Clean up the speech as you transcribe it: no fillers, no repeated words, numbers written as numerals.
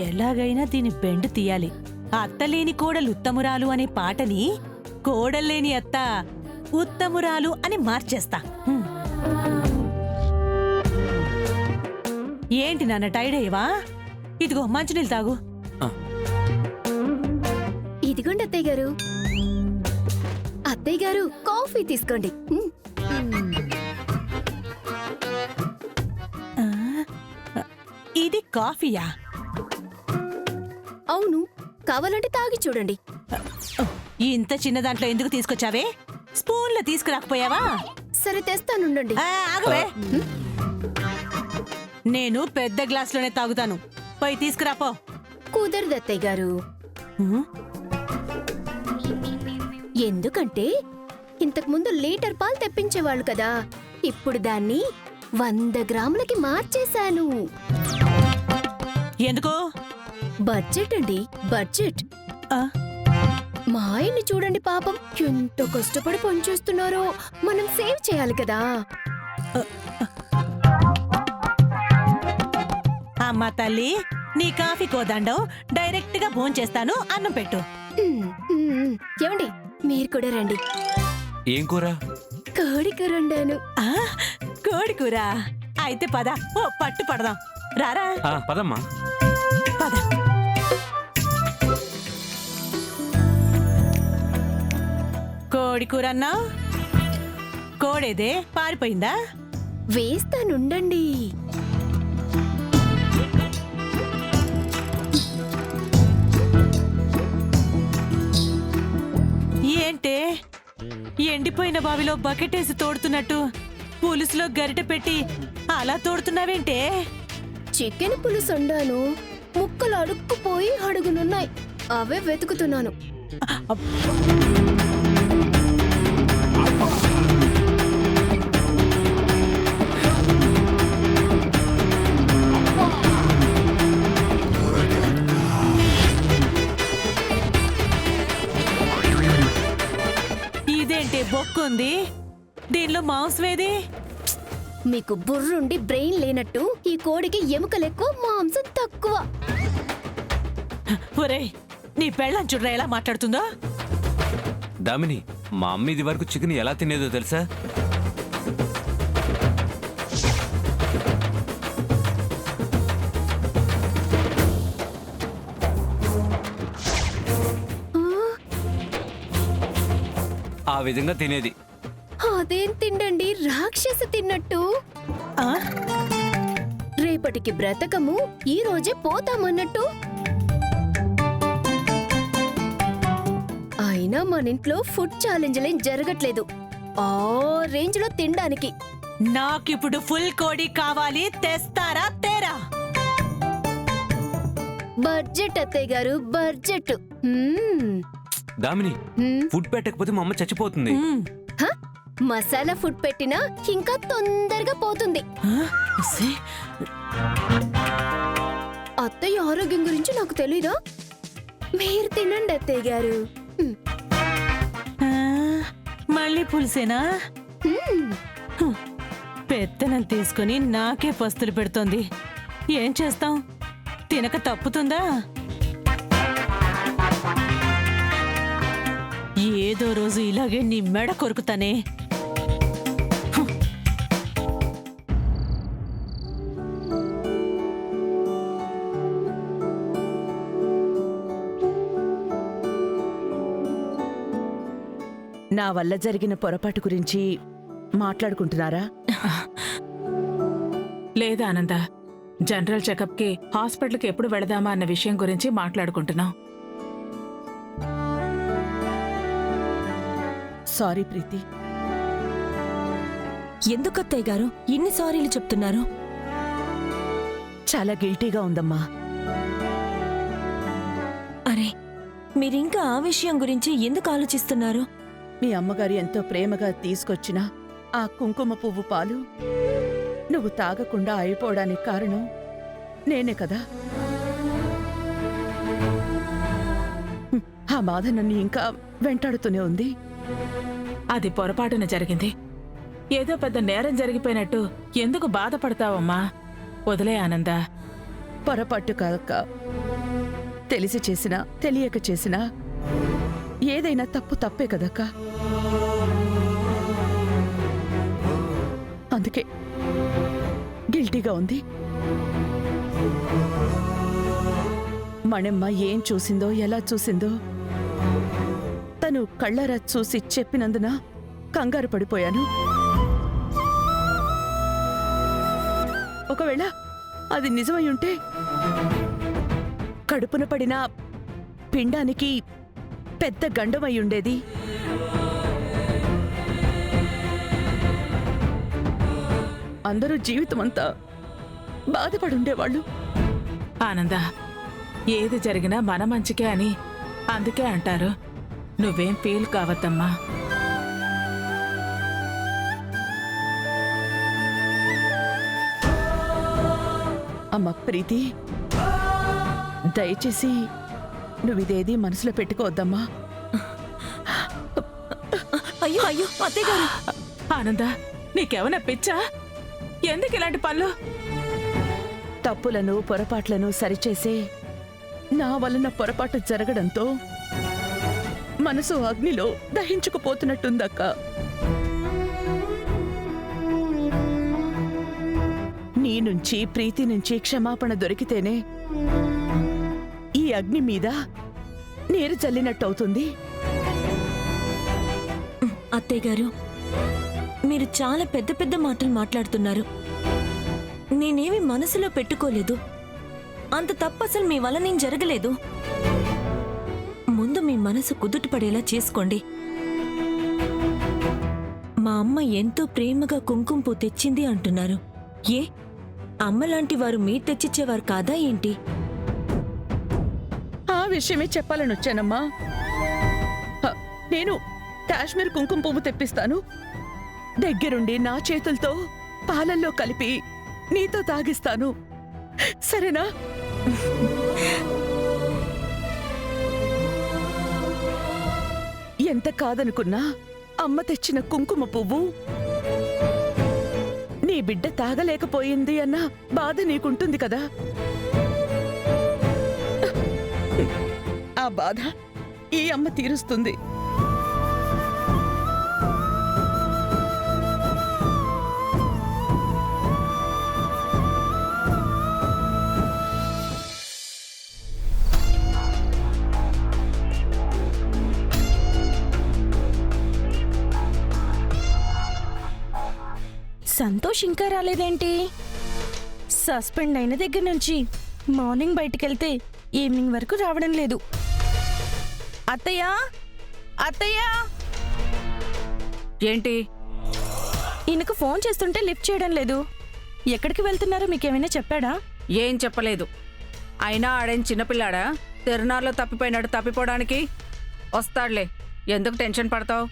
ఎలాగైనా దీని బెండు తీయాలి. అత్తలేని కోడలు ఉత్తమురాలు అనే పాటని కోడల్లేని అత్త ఉత్తమురాలు అని మార్చేస్తా. ఏంటి నాన్న టైర్డ్ అయ్యవా? ఇదిగో మంచినీళ్ళు తాగు. ఇదిగోండి అత్తయ్య గారు. అత్తయ్య గారు కాఫీ తీసుకోండి. ఇది కాఫీయా? అవును, కావాలంటే తాగి చూడండి. ఇంత చిన్న దాంట్లో ఎందుకు తీసుకొచ్చావే? స్పూన్లో తీసుకురాకపోయావా? సరే తెస్తానుండండి. ఆగవే, నేను పెద్ద గ్లాసులోనే తాగుతాను. పోయి తీసుకురాపో. కుదరదు అత్తయ్య గారు. ఎందుకంటే ఇంతకు ముందు లీటర్ పాలు తెప్పించేవాళ్ళు కదా, ఇప్పుడు దాన్ని 100 గ్రాములకి మార్చేశాను. ఎందుకు? బడ్జెట్ అండి, బడ్జెట్. మా ఆయన్ని చూడండి పాపం, ఎంత కష్టపడి పనిచేస్తున్నారో. మనం సేవ్ చేయాలి కదా. అమ్మా తల్లి, నీ కాఫీ కోదండం. డైరెక్ట్ గా భోంచేస్తాను. అన్నం పెట్టు. ఏమండి, మీరు కూడా రండి. ఏం కూర? కోడి కూర వండాను. కోడి కూర అయితే పద, ఓ పట్టు పడదాం. రారా. పదమ్మా. పద. కోడి కూర అన్నా? కోడేదే పారిపోయిందా? వేస్తానుండండి. ఏంటే ఎండిపోయిన బావిలో బకెటేసి తోడుతున్నట్టు పులుసులో గరిటె పెట్టి అలా తోడుతున్నావేంటే? చికెన్ పులుసు వండాను, ముక్కలు అడుక్కుపోయి అడుగునున్నాయి, అవే వెతుకుతున్నాను. ఇదేంటే బొక్కుంది, దీనిలో మాంసమేది? మీకు బుర్రుండి బ్రెయిన్ లేనట్టు ఈ కోడికి ఎముకలెక్కువ, మాంసం తక్కువ. ఒరేయ్, నీ పెళ్ళం చూడరా ఎలా మాట్లాడుతుందో. దామిని, మా అమ్మ ఇది వరకు చికెన్ ఎలా తినేదో తెలుసా? ఆ విధంగా తినేది. అదేం తిండండి, రాక్షసి తిన్నట్టు. రేపటికి బ్రతకము, ఈ రోజే పోతామన్నట్టు. అయినా మన ఇంట్లో ఫుడ్ ఛాలెంజ్లేం జరగట్లేదు, ఆ రేంజ్ లో తినడానికి. నాకిప్పుడు ఫుల్ కోడి కావాలి, తెస్తారా తేరా? బడ్జెట్ అత్తయ్య గారు, బడ్జెట్. దామిని, ఫుడ్ పెట్టకపోతే మా అమ్మ చచ్చిపోతుంది. మసాలా ఫుడ్ పెట్టినా ఇంకా తొందరగా పోతుంది. అత్తయ్య ఆరోగ్యం గురించి నాకు తెలీదా? మీరు తినండి అత్తయ్య గారు. మళ్ళీ పులుసేనా? పెత్తనం తీసుకుని నాకే పస్తులు పెడుతోంది. ఏం చేస్తాం, తినక తప్పుతుందా? ఏదో రోజు ఇలాగే నీ మెడ కొరుకుతానే. నా వల్ల జరిగిన పొరపాటు గురించి మాట్లాడుకుంటున్నారా? లేదా ఆనంద, జనరల్ చెకప్కి హాస్పిటల్కి ఎప్పుడు వెళదామా అన్న విషయం గురించి మాట్లాడుకుంటున్నాం. సారీ ప్రీతి. ఎందుకు అత్తయ్య గారు ఇన్ని సారీలు చెప్తున్నారు? చాలా గిల్టీగా ఉందమ్మా. అరే, మీరింకా ఆ విషయం గురించి ఎందుకు ఆలోచిస్తున్నారు? మీ అమ్మగారు ఎంతో ప్రేమగా తీసుకొచ్చిన ఆ కుంకుమ పువ్వు పాలు నువ్వు తాగకుండా అయిపోవడానికి కారణం నేనే కదా. ఆ బాధ నన్ను ఇంకా వెంటాడుతూనే ఉంది. అది పొరపాటున జరిగింది. ఏదో పెద్ద నేరం జరిగిపోయినట్టు ఎందుకు బాధపడతావమ్మా? వదిలే ఆనంద. పొరపాటు కాదక్క. తెలిసి చేసినా తెలియక చేసినా ఏదైనా తప్పు తప్పే కదక్క. అందుకే గిల్టీగా ఉంది. మణెమ్మ ఏం చూసిందో ఎలా చూసిందో తను కళ్ళారా చూసి చెప్పినందున కంగారు పడిపోయాను. ఒకవేళ అది నిజమై ఉంటే కడుపున పడిన పిండానికి పెద్ద గండమై ఉండేది. అందరూ జీవితమంతా బాధపడుండేవాళ్ళు. ఆనంద, ఏది జరిగినా మన మంచికే అని అందుకే అంటారు. నువ్వేం ఫీల్ కావద్దమ్మా. అమ్మ ప్రీతి, దయచేసి నువ్విదేది మనసులో పెట్టుకోవద్దమ్మా. అయ్యో అయ్యో అత్తయ్య గారు. ఆనంద, నీకేమైనా పిచ్చా? ఎందుకు ఇలాంటి పనులు? తప్పులను పొరపాట్లను సరిచేసే నా వలన పొరపాటు జరగడంతో మనసు అగ్నిలో దహించుకుపోతున్నట్టుందక్క. నీ నుంచి ప్రీతి నుంచి క్షమాపణ దొరికితేనే ఈ అగ్ని మీద నీరు చల్లినట్టవుతుంది. అత్తయ్య గారు, మీరు చాలా పెద్ద పెద్ద మాటలు మాట్లాడుతున్నారు. నేనేమి మనసులో పెట్టుకోలేదు. అంత తప్పు అసలు మీ వల్ల నేను జరగలేదు. ముందు మీ మనసు కుదుటపడేలా చేసుకోండి. మా అమ్మ ఎంతో ప్రేమగా కుంకుమ పువ్వు తెచ్చింది అంటున్నారు. ఏ అమ్మలాంటి వారు మీరు తెచ్చిచ్చేవారు కాదా ఏంటి? ఆ విషయమే చెప్పాలని వచ్చానమ్మా. నేను కాశ్మీర్ కుంకుమ పువ్వు తెప్పిస్తాను. దగ్గరుండి నా చేతులతో పాలల్లో కలిపి నీతో తాగిస్తాను, సరేనా? ఎంత కాదనుకున్నా అమ్మ తెచ్చిన కుంకుమ పువ్వు నీ బిడ్డ తాగలేకపోయింది అన్న బాధ నీకుంటుంది కదా. ఆ బాధ ఈ అమ్మ తీరుస్తుంది. సంతోష్ ఇంకా రాలేదేంటి? సస్పెండ్ అయిన దగ్గర నుంచి మార్నింగ్ బయటికెళ్తే ఈవినింగ్ వరకు రావడం లేదు. అత్తయ్య, అత్తయ్య! ఏంటి? ఈయనకు ఫోన్ చేస్తుంటే లిఫ్ట్ చేయడం లేదు. ఎక్కడికి వెళ్తున్నారో మీకేమైనా చెప్పాడా? ఏం చెప్పలేదు. అయినా ఆడేం చిన్నపిల్లాడా? తిరునాళ్ళలో తప్పిపోయినాడు తప్పిపోవడానికి. వస్తాడులే, ఎందుకు టెన్షన్ పడతావు?